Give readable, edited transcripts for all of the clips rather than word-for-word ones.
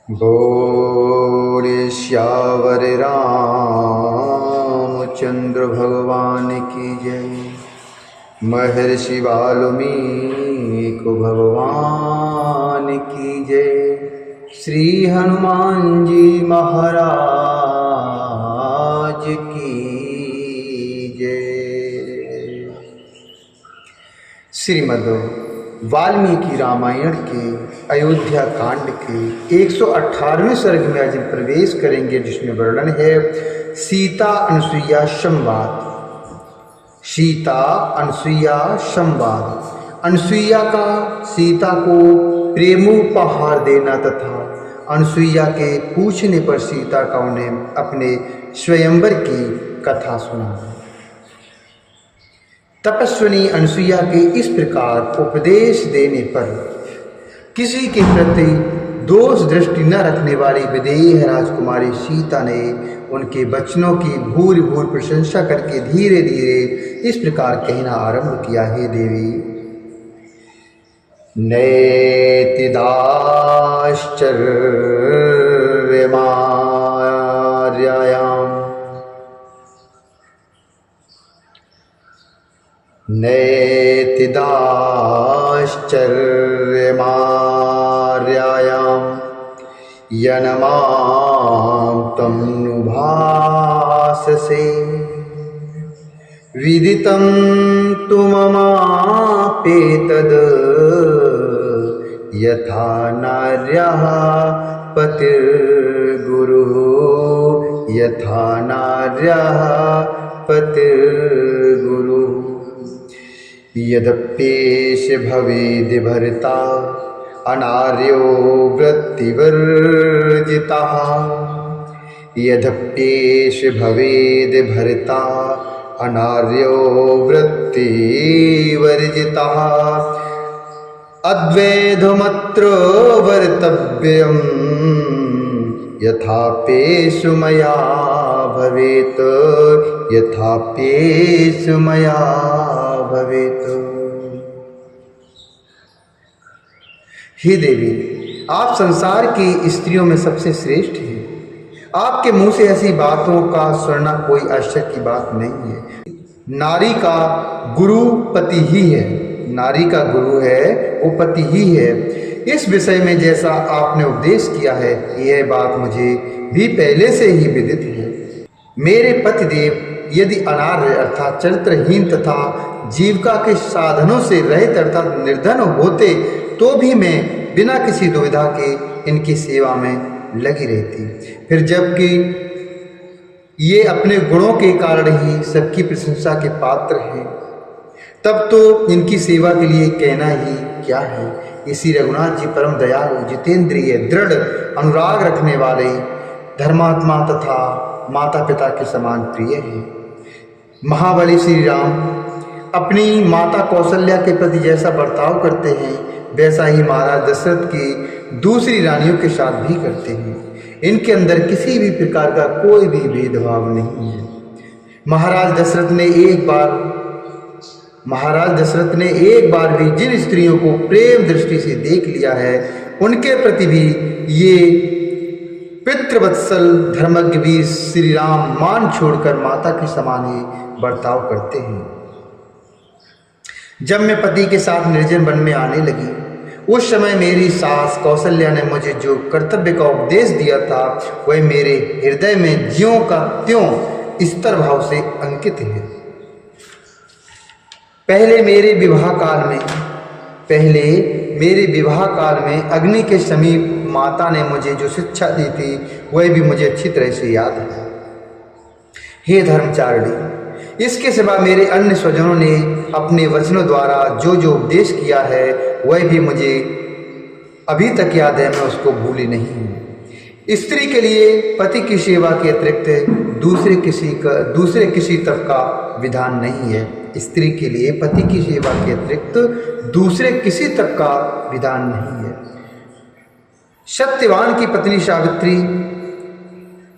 बोले श्यावर रामचंद्र भगवान की जय। महर्षि वाल्मीकि भगवान की जय। श्री हनुमान जी महाराज की जय। श्रीमद् वाल्मीकि रामायण के अयोध्या कांड के 118वें सर्ग में आज हम प्रवेश करेंगे, जिसमें वर्णन है सीता अनसुईया संवाद। सीता अनसुईया संवाद। अनसुईया का सीता को प्रेमोपहार देना तथा अनसुईया के पूछने पर सीता का उन्हें अपने स्वयंवर की कथा सुनाना। तपस्विनी अनसुईया के इस प्रकार उपदेश देने पर किसी के प्रति दोष दृष्टि न रखने वाली विदेह राजकुमारी सीता ने उनके वचनों की भूरि भूरि प्रशंसा करके धीरे धीरे इस प्रकार कहना आरंभ किया। हे देवी, नैतिदाश्चर्यमार्यायाम् नैतिदाश्चर्यमार्यायां यन्मां तं नुभाससे विदितं तु ममापेतद् यथा नार्यः पतिर्गुरुः यथा नार्यः पतिर्गुरुः। यद्यपेष भवेद् भर्ता अनार्यो वृत्तिवर्जितः यद्यपेष भवेद् भर्ता अनार्यो वृत्तिवर्जितः अद्वैधमत्र वर्तव्यं यथापेषु मया भवेत् यथापेषु मया भवेत्। हे देवी, आप संसार की स्त्रियों में सबसे श्रेष्ठ हैं। आपके मुंह से ऐसी बातों का सुनना कोई आश्चर्य की बात नहीं है। नारी का गुरु पति ही है। नारी का गुरु है वो पति ही है। इस विषय में जैसा आपने उपदेश किया है, यह बात मुझे भी पहले से ही विदित है। मेरे पतिदेव यदि अनार्य अर्थात चरित्रहीन तथा जीविका के साधनों से रहित अर्थात निर्धन होते तो भी मैं बिना किसी दुविधा के इनकी सेवा में लगी रहती। फिर जबकि ये अपने गुणों के कारण ही सबकी प्रशंसा के पात्र हैं, तब तो इनकी सेवा के लिए कहना ही क्या है। इसी रघुनाथ जी परम दयालु, जितेंद्रिय, दृढ़ अनुराग रखने वाले, धर्मात्मा तथा माता पिता के समान प्रिय हैं। महाबली श्री राम अपनी माता कौशल्या के प्रति जैसा बर्ताव करते हैं, वैसा ही महाराज दशरथ की दूसरी रानियों के साथ भी करते हैं। इनके अंदर किसी भी प्रकार का कोई भी भेदभाव नहीं है। महाराज दशरथ ने एक बार भी जिन स्त्रियों को प्रेम दृष्टि से देख लिया है, उनके प्रति भी ये पितृवत्सल धर्मज्ञ वीर श्री राम मान छोड़कर माता के समान ही बर्ताव करते हैं। जब मैं पति के साथ निर्जन वन में आने लगी, उस समय मेरी सास कौशल्या ने मुझे जो कर्तव्य का उपदेश दिया था, वह मेरे हृदय में ज्यों का त्यों स्तर भाव से अंकित है। पहले मेरे विवाह काल में अग्नि के समीप माता ने मुझे जो शिक्षा दी थी, वह भी मुझे अच्छी तरह से याद है। हे धर्मचारिणी, इसके सिवा मेरे अन्य स्वजनों ने अपने वचनों द्वारा जो जो उपदेश किया है, वह भी मुझे अभी तक याद है। मैं उसको भूली नहीं हूँ। स्त्री के लिए पति की सेवा के अतिरिक्त दूसरे किसी तरह का विधान नहीं है। स्त्री के लिए पति की सेवा के अतिरिक्त दूसरे किसी तक का विधान नहीं है। सत्यवान की पत्नी सावित्री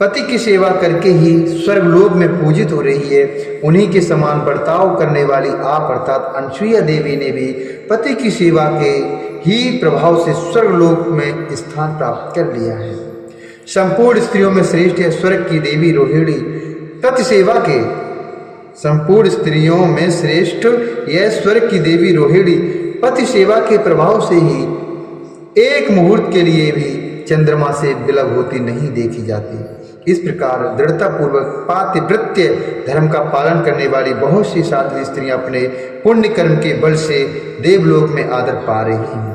पति की सेवा करके ही स्वर्गलोक में पूजित हो रही है। उन्हीं के समान बर्ताव करने वाली आप अर्थात अनसुईया देवी ने भी पति की सेवा के ही प्रभाव से स्वर्गलोक में स्थान प्राप्त कर लिया है। संपूर्ण स्त्रियों में श्रेष्ठ है स्वर्ग की देवी रोहिणी पति सेवा के। संपूर्ण स्त्रियों में श्रेष्ठ यह स्वर्ग की देवी रोहिणी पति सेवा के प्रभाव से ही एक मुहूर्त के लिए भी चंद्रमा से विलग होती नहीं देखी जाती। इस प्रकार दृढ़ता पूर्वक पातिव्रत्य धर्म का पालन करने वाली बहुत सी साध्वी स्त्रियां अपने पुण्य कर्म के बल से देवलोक में आदर पा रही हैं।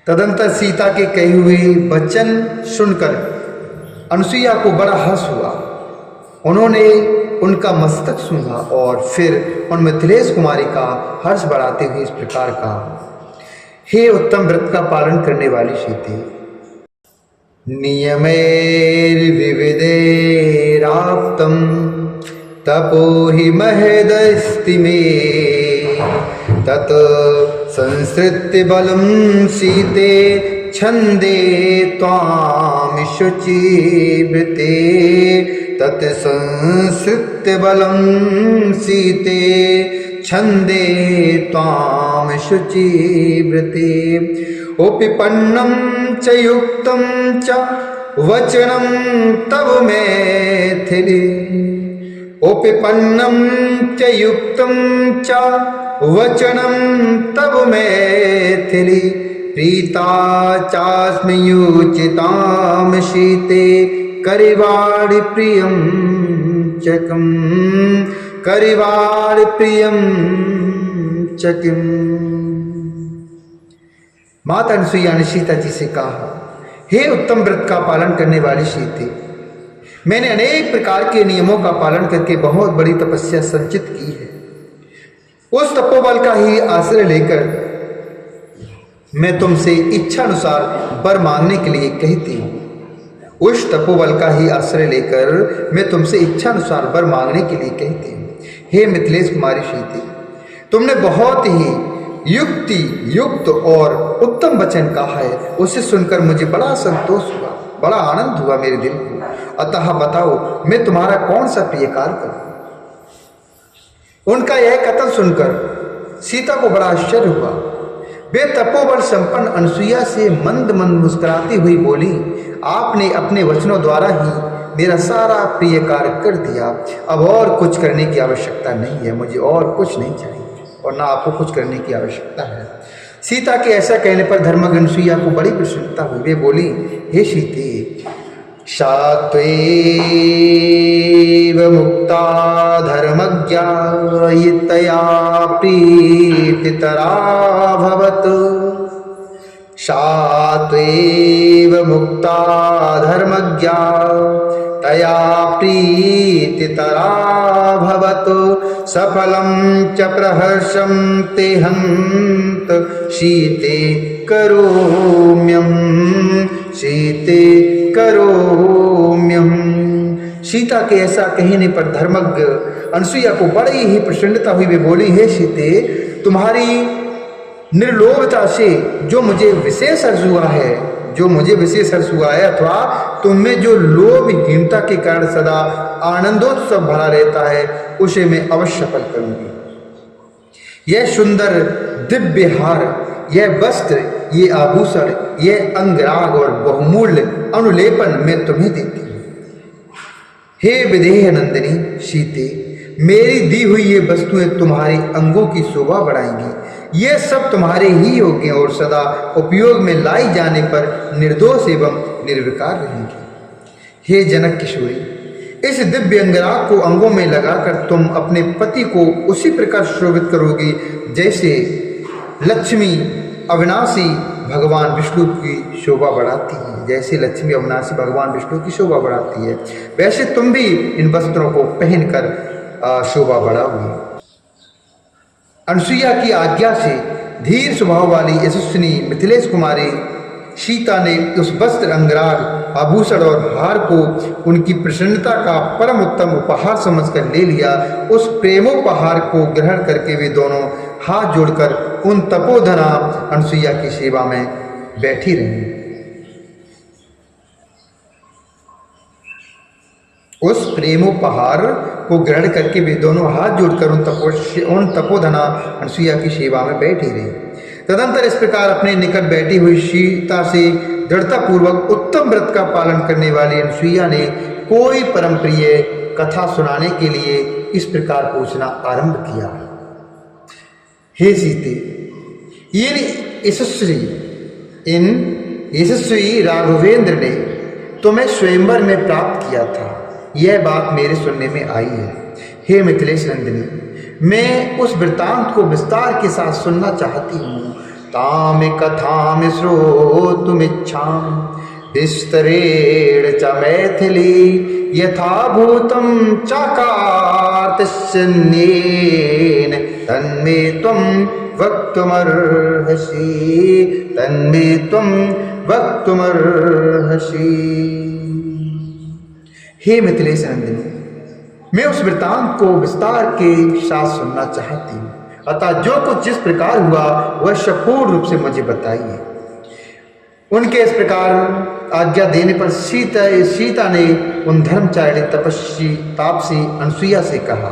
तदंतर सीता के कहे हुए वचन सुनकर अनुसुईया को बड़ा हर्ष हुआ। उन्होंने उनका मस्तक सूंघा और फिर उन मिथिलेश कुमारी का हर्ष बढ़ाते हुए इस प्रकार कहा, हे उत्तम व्रत का पालन करने वाली सीते, नियमैर्विविधैराप्तं तपो हि महदस्ति मे तत् संसृत्य बलं सीते छन्दे त्वां शुचिव्रते तत् संसृत्य बलं सीते छन्दे त्वां शुचिव्रते ओपिपन्नं च युक्तं च वचनं तव मैथिली ओपिपन्नं च युक्तं च वचनं तव मैथिली प्रीता चास्मि योचितां शीते करिवाणि प्रियं चकं करिवाणि प्रियं चकिम। माता अनुसुईया ने सीता जी से कहा, हे उत्तम व्रत का पालन करने वाली सीते, मैंने अनेक प्रकार के नियमों का पालन करके बहुत बड़ी तपस्या संचित की है। उस तपोबल का ही आश्रय लेकर मैं तुमसे इच्छा अनुसार वर मांगने के लिए कहती हूँ। उस तपोबल का ही आश्रय लेकर मैं तुमसे इच्छा अनुसार वर मांगने के लिए कहती हूँ। हे मिथिलेश कुमारी सीते, तुमने बहुत ही युक्त और उत्तम वचन कहा है। उसे सुनकर मुझे बड़ा संतोष हुआ, बड़ा आनंद हुआ मेरे दिल को। अतः बताओ मैं तुम्हारा कौन सा प्रिय कार्य करूं। उनका यह कथन सुनकर सीता को बड़ा आश्चर्य हुआ। वे तपोबल संपन्न अनुसुईया से मंद मंद मुस्कुराती हुई बोली, आपने अपने वचनों द्वारा ही मेरा सारा प्रिय कार्य कर दिया। अब और कुछ करने की आवश्यकता नहीं है, मुझे और कुछ नहीं चाहिए और ना आपको कुछ करने की आवश्यकता है। सीता के ऐसा कहने पर धर्मज्ञ अनुसुईया को बड़ी प्रसन्नता हुई। वे बोली, हे सीते, शात्वेव मुक्ता धर्मज्ञा तया प्रीतितरा भवत् शात्वेव मुक्ता धर्मज्ञा तया प्रीतितरा भवतु सफलं च प्रहर्षं ते हन्त शीते करोम्यहम्। सीता के ऐसा कहने पर धर्मज्ञ अनुसुईया को बड़ी ही प्रसन्नता हुई। वे बोली, हे सीते, तुम्हारी निर्लोभता से जो मुझे विशेष हर्ष हुआ है अथवा तुम में जो लोभहीनता के कारण सदा आनंदोत्सव भरा रहता है, उसे मैं अवश्य सफल करूंगी। यह सुंदर दिव्य हार, यह वस्त्र, ये आभूषण, यह अंगराग और बहुमूल्य अनुलेपन मैं तुम्हें देती हूँ। हे विदेह नंदिनी सीते, मेरी दी हुई ये वस्तुएं तुम्हारे अंगों की शोभा बढ़ाएंगी। ये सब तुम्हारे ही योग्य और सदा उपयोग में लाई जाने पर निर्दोष एवं निर्विकार रहेंगी। हे जनक किशोरी, इस दिव्य अंगराग को अंगों में लगाकर तुम अपने पति को उसी प्रकार शोभित करोगी जैसे लक्ष्मी अविनाशी भगवान विष्णु की शोभा बढ़ाती है। जैसे लक्ष्मी अविनाशी भगवान विष्णु की शोभा बढ़ाती है, वैसे तुम भी इन वस्त्रों को पहनकर शोभा बढ़ाओगी। अनुसुईया की आज्ञा से धीर स्वभाव वाली यशस्विनी मिथिलेश कुमारी सीता ने उस वस्त्र, अंगराग, आभूषण और हार को उनकी प्रसन्नता का परम उत्तम उपहार समझकर ले लिया। उस प्रेमोपहार को ग्रहण करके वे दोनों हाथ जोड़कर उन तपोधना अनुसुईया की सेवा में बैठी रही। उस प्रेमोपहार को ग्रहण करके वे दोनों हाथ जोड़कर उन तपोधना अनुसुईया की सेवा में बैठी रही। तदंतर इस प्रकार अपने निकट बैठी हुई सीता से दृढ़तापूर्वक उत्तम व्रत का पालन करने वाली अनसुईया ने कोई परम प्रिय कथा सुनाने के लिए इस प्रकार पूछना आरंभ किया। हे सीते, इन यशस्वी राघवेंद्र ने तुम्हें स्वयंवर में प्राप्त किया था, यह बात मेरे सुनने में आई है। हे मिथिलेश नंदिनी, मैं उस वृत्तांत को विस्तार के साथ सुनना चाहती हूँ। ताम कथाम श्रोतुमिच्छाम विस्तरेण च मैथिली यथाभूतं चाकार्तस्यन्येन तन्मे त्वं वक्तुमर्हसि हे मिथिलेश नंदिनी, मैं उस वृत्तांत को विस्तार के साथ सुनना चाहती हूँ, अतः जो कुछ जिस प्रकार हुआ वह संपूर्ण रूप से मुझे बताइए। उनके इस प्रकार आज्ञा देने पर सीता ने उन धर्मचारिणी तापसी अनसुईया से कहा।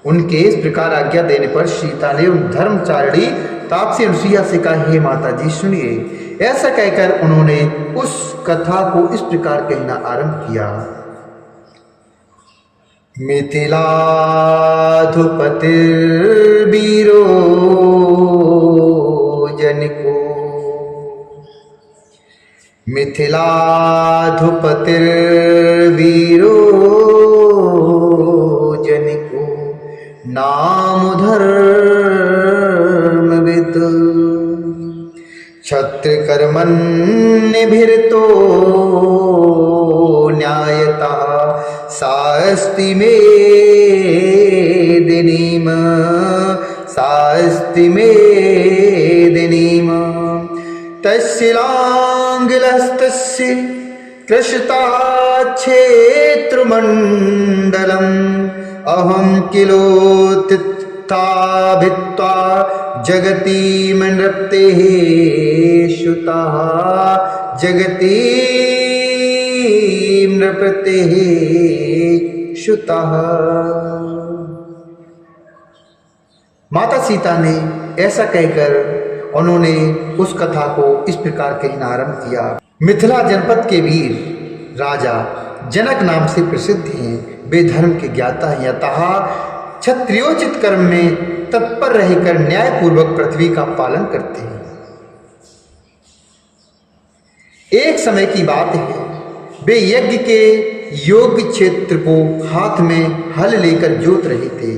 उनके इस प्रकार आज्ञा देने पर सीता ने उन धर्मचारिणी तापसी अनसुईया से कहा, हे माता जी सुनिए। ऐसा कहकर उन्होंने उस कथा को इस प्रकार कहना आरंभ किया। मिथिलाधुपतिर्वीरो जनिको, मिथिलाधुपतिर्वीरो जनिको, नाम धर्मविद क्षत्रकर्मण्यभिरतो न्यायतः सास्ति मेदिनीम तस्य लाङ्गलस्तस्य कृशताच्छेत्रमण्डलम् अहं किलोत्थिता भित्त्वा जगतीं नृप्तेः श्रुतः जगतीं नृप्तेः श्रुतः। माता सीता ने ऐसा कहकर उन्होंने उस कथा को इस प्रकार कहना आरंभ किया। मिथिला जनपद के वीर राजा जनक नाम से प्रसिद्ध हैं। वे धर्म के ज्ञाता हैं, अतः क्षत्रियोचित कर्म में तत्पर रहकर न्यायपूर्वक पृथ्वी का पालन करते हैं। एक समय की बात है, वे यज्ञ के योग्य क्षेत्र को हाथ में हल लेकर जोत रहे थे।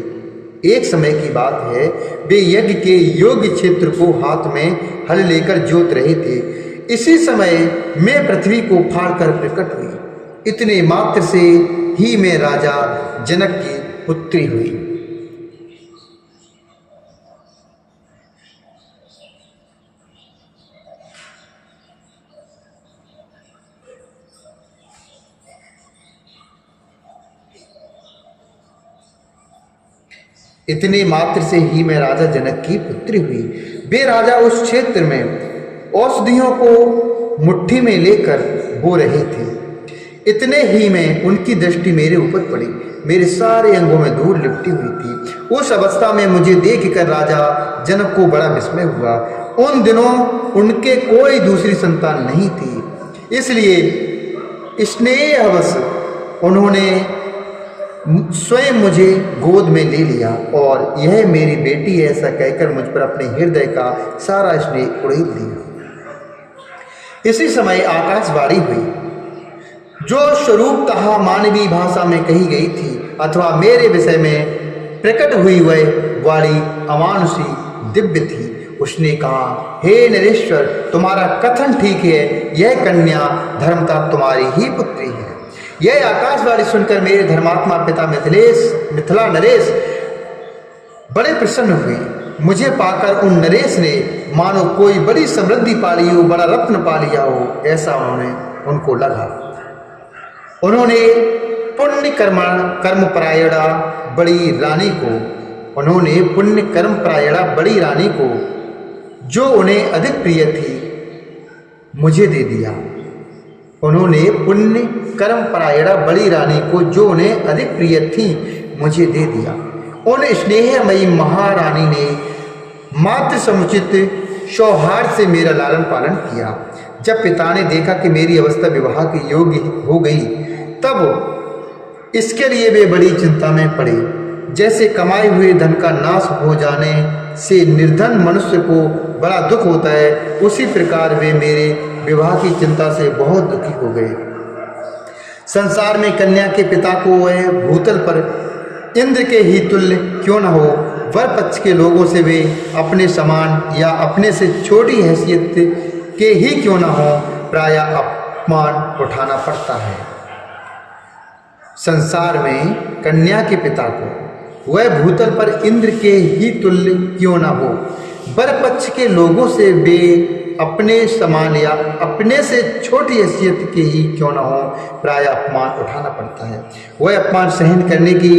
एक समय की बात है, वे यज्ञ के योग्य क्षेत्र को हाथ में हल लेकर जोत रहे थे। इसी समय मैं पृथ्वी को फाड़कर प्रकट हुई। इतने मात्र से ही मैं राजा जनक की पुत्री हुई। इतने मात्र से ही मैं राजा जनक की पुत्री हुई। वे राजा उस क्षेत्र में औषधियों को मुट्ठी में लेकर बो रहे थे। इतने ही में उनकी दृष्टि मेरे ऊपर पड़ी। मेरे सारे अंगों में धूल लिपटी हुई थी। उस अवस्था में मुझे देखकर राजा जनक को बड़ा विस्मय हुआ। उन दिनों उनके कोई दूसरी संतान नहीं थी, इसलिए स्नेहवश उन्होंने स्वयं मुझे गोद में ले लिया और यह मेरी बेटी है ऐसा कहकर मुझ पर अपने हृदय का सारा स्नेह उड़ेल दिया। इसी समय आकाशवाणी हुई, जो स्वरूपतः मानवीय भाषा में कही गई थी अथवा मेरे विषय में प्रकट हुई वह वाणी अमानुषी दिव्य थी। उसने कहा, हे नरेश्वर, तुम्हारा कथन ठीक है, यह कन्या धर्मतः तुम्हारी ही पुत्री है। यह आकाशवाणी सुनकर मेरे धर्मात्मा पिता मिथिला नरेश बड़े प्रसन्न हुए। मुझे पाकर उन नरेश ने मानो कोई बड़ी समृद्धि पा ली हो, बड़ा रत्न पा लिया हो, ऐसा उनको लगा। उन्होंने पुण्य कर्म परायणा बड़ी रानी को जो उन्हें अधिक प्रिय थी मुझे दे दिया। उन्होंने पुण्य कर्म परायणा बड़ी रानी को जो उन्हें अधिक प्रिय थी मुझे दे दिया। उन स्नेहमयी महारानी ने मातृ समुचित सौहार्द से मेरा लालन पालन किया। जब पिता ने देखा कि मेरी अवस्था विवाह के योग्य हो गई, तब इसके लिए वे बड़ी चिंता में पड़े। जैसे कमाए हुए धन का नाश हो जाने से निर्धन मनुष्य को बड़ा दुख होता है, उसी प्रकार वे मेरे विवाह की चिंता से बहुत दुखी हो गए। संसार में कन्या के पिता को वह भूतल पर इंद्र के ही तुल्य क्यों न हो, वर पक्ष के लोगों से वे अपने समान या अपने से छोटी हैसियत के ही क्यों न हो, प्रायः अपमान उठाना पड़ता है। संसार में कन्या के पिता को वह भूतल पर इंद्र के ही तुल्य क्यों न हो, वर पक्ष के लोगों से वे अपने समान या अपने से छोटी हैसियत के ही क्यों न हो, प्रायः अपमान उठाना पड़ता है। वह अपमान सहन करने की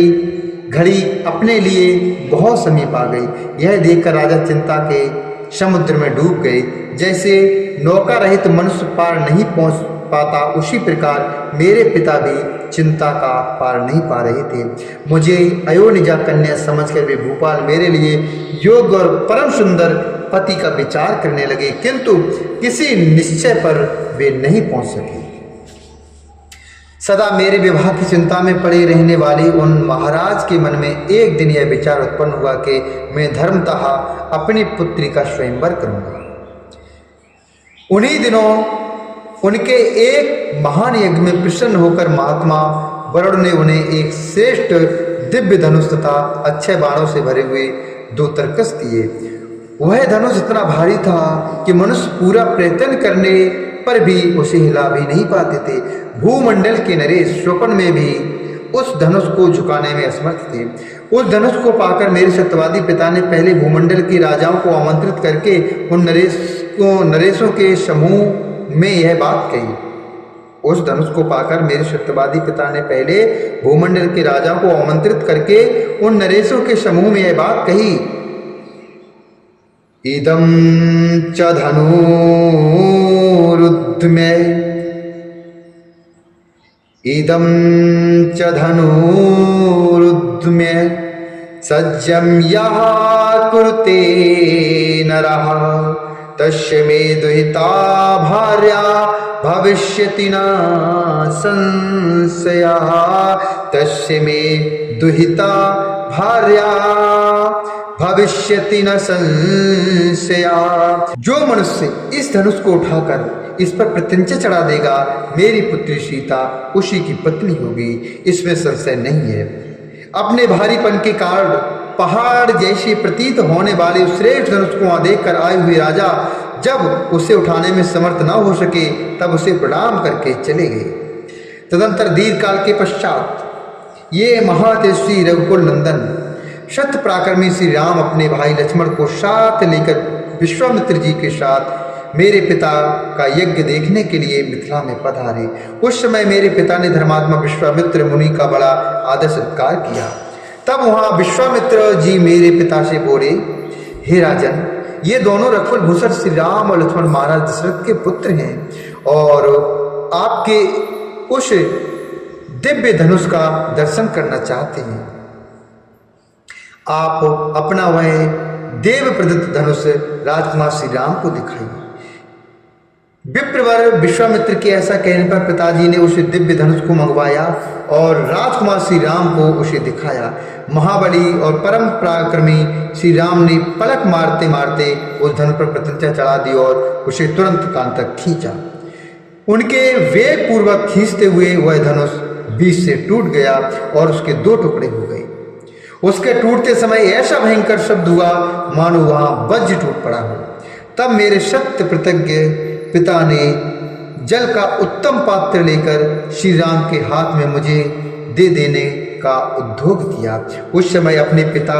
घड़ी अपने लिए बहुत समीप आ गई। यह देखकर राजा चिंता के समुद्र में डूब गए। जैसे नौका रहित मनुष्य पार नहीं पहुंच पाता, उसी प्रकार मेरे पिता भी चिंता का पार नहीं पा रहे थे। मुझे अयोनिजा कन्या समझकर वे भूपाल मेरे लिए योग्य और परम सुंदर पति का विचार करने लगे, किंतु किसी निश्चय पर वे नहीं पहुंच सके। सदा मेरे विवाह की चिंता में पड़े रहने वाले उन महाराज के मन में एक दिन यह विचार उत्पन्न हुआ कि मैं धर्मतः अपनी पुत्री का स्वयंवर करूंगा। उन्हीं दिनों उनके एक महान यज्ञ में प्रसन्न होकर महात्मा वरुण ने उन्हें एक श्रेष्ठ दिव्य धनुष तथा अच्छे बाणों से भरे हुए 2 तरकस दिए। वह धनुष इतना भारी था कि मनुष्य पूरा प्रयत्न करने पर भी उसे हिला भी नहीं पाते थे। भूमंडल के नरेश स्वप्न में भी उस धनुष को झुकाने में असमर्थ थे। उस धनुष को पाकर मेरे सत्यवादी पिता ने पहले भूमंडल के राजाओं को आमंत्रित करके उन नरेशों के समूह में यह बात कही। उस धनुष को पाकर मेरे सत्यवादी पिता ने पहले भूमंडल के राजाओं को आमंत्रित करके उन नरेशों के समूह में यह बात कही, इदं च धनुरुद्मे, इदं च धनुरुद्मे सज्जं यः कुरुते नरः तस्य मे दुहिता भार्या भविष्यति न संशयः, तस्य मे दुहिता भार्या भविष्यति न संशया। जो मनुष्य इस धनुष को उठाकर इस पर प्रत्यंचा चढ़ा देगा, मेरी पुत्री सीता उसी की पत्नी होगी, इसमें संशय नहीं है। अपने भारीपन के कारण पहाड़ जैसे प्रतीत होने वाले उस श्रेष्ठ धनुष को देखकर आए हुए राजा जब उसे उठाने में समर्थ न हो सके, तब उसे प्रणाम करके चले गए। तदंतर दीर्घ काल के पश्चात ये महातेजस्वी रघुकुल नंदन शत पराक्रमी श्री राम अपने भाई लक्ष्मण को साथ लेकर विश्वामित्र जी के साथ मेरे पिता का यज्ञ देखने के लिए मिथिला में पधारे। उस समय मेरे पिता ने धर्मात्मा विश्वामित्र मुनि का बड़ा आदर सत्कार किया। तब वहाँ विश्वामित्र जी मेरे पिता से बोले, हे राजन, ये दोनों रघुकुल भूषण श्री राम और लक्ष्मण महाराज दशरथ के पुत्र हैं और आपके उस दिव्य धनुष का दर्शन करना चाहते हैं। आप अपना वह देव प्रदत्त धनुष राजकुमार श्री राम को दिखाइए। विप्रवर विश्वामित्र के ऐसा कहने पर पिताजी ने उसे दिव्य धनुष को मंगवाया और राजकुमार श्री राम को उसे दिखाया। महाबली और परम पराक्रमी श्री राम ने पलक मारते मारते उस धनुष पर प्रत्यंचा चढ़ा दी और उसे तुरंत कान तक खींचा। उनके वेग पूर्वक खींचते हुए वह धनुष बीच से टूट गया और उसके 2 टुकड़े हो गए। उसके टूटते समय ऐसा भयंकर शब्द हुआ मानो वहां वज्र टूट पड़ा हो। तब मेरे सत्य कृतज्ञ पिता ने जल का उत्तम पात्र लेकर श्री राम के हाथ में मुझे दे देने का उद्योग किया। उस समय अपने पिता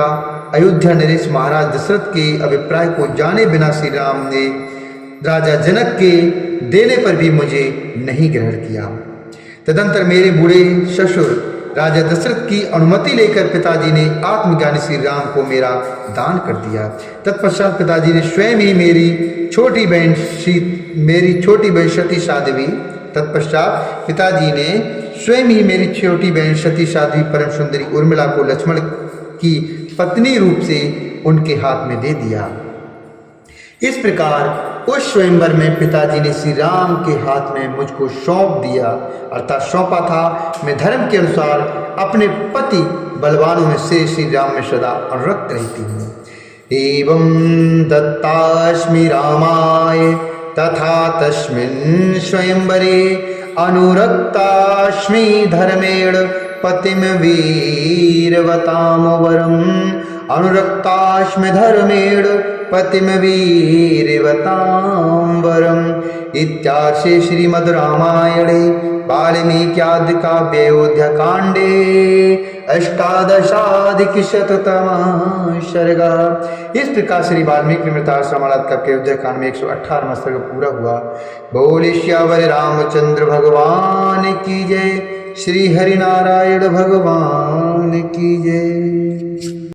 अयोध्या नरेश महाराज दशरथ के अभिप्राय को जाने बिना श्री राम ने राजा जनक के देने पर भी मुझे नहीं ग्रहण किया। तदंतर मेरे बूढ़े ससुर राजा दशरथ की अनुमति लेकर पिताजी ने आत्मज्ञानी श्री राम को मेरा दान कर दिया। तत्पश्चात पिताजी ने स्वयं ही मेरी छोटी बहन सती साध्वी सती साध्वी परम सुंदरी उर्मिला को लक्ष्मण की पत्नी रूप से उनके हाथ में दे दिया। इस प्रकार उस स्वयंवर में पिताजी ने श्री राम के हाथ में मुझको सौंप दिया, अर्थात सौंपा था। मैं धर्म के अनुसार अपने पति बलवानों में से श्री राम में सदा अनुरक्त रहती हूँ। एवं दत्तास्मि रामाय तथा तस्मिन् स्वयंवरे अनुरक्तास्मि धर्मेण पतिम वीरवताम वरम। अनुरक्तास्मि धर्मेण पतिम वीरवतां वरम। इत्यार्षे श्रीमद् रामायणे वाल्मीकियादि काव्ये अयोध्याकाण्डे अष्टादशाधिकशततमः सर्गः। इस प्रकार श्री वाल्मीकि मृताश्रमालय का के अयोध्याकांड में 118वां सर्ग पूरा हुआ। बोले श्यावर रामचंद्र भगवान की जय। श्री हरि नारायण भगवान की जय।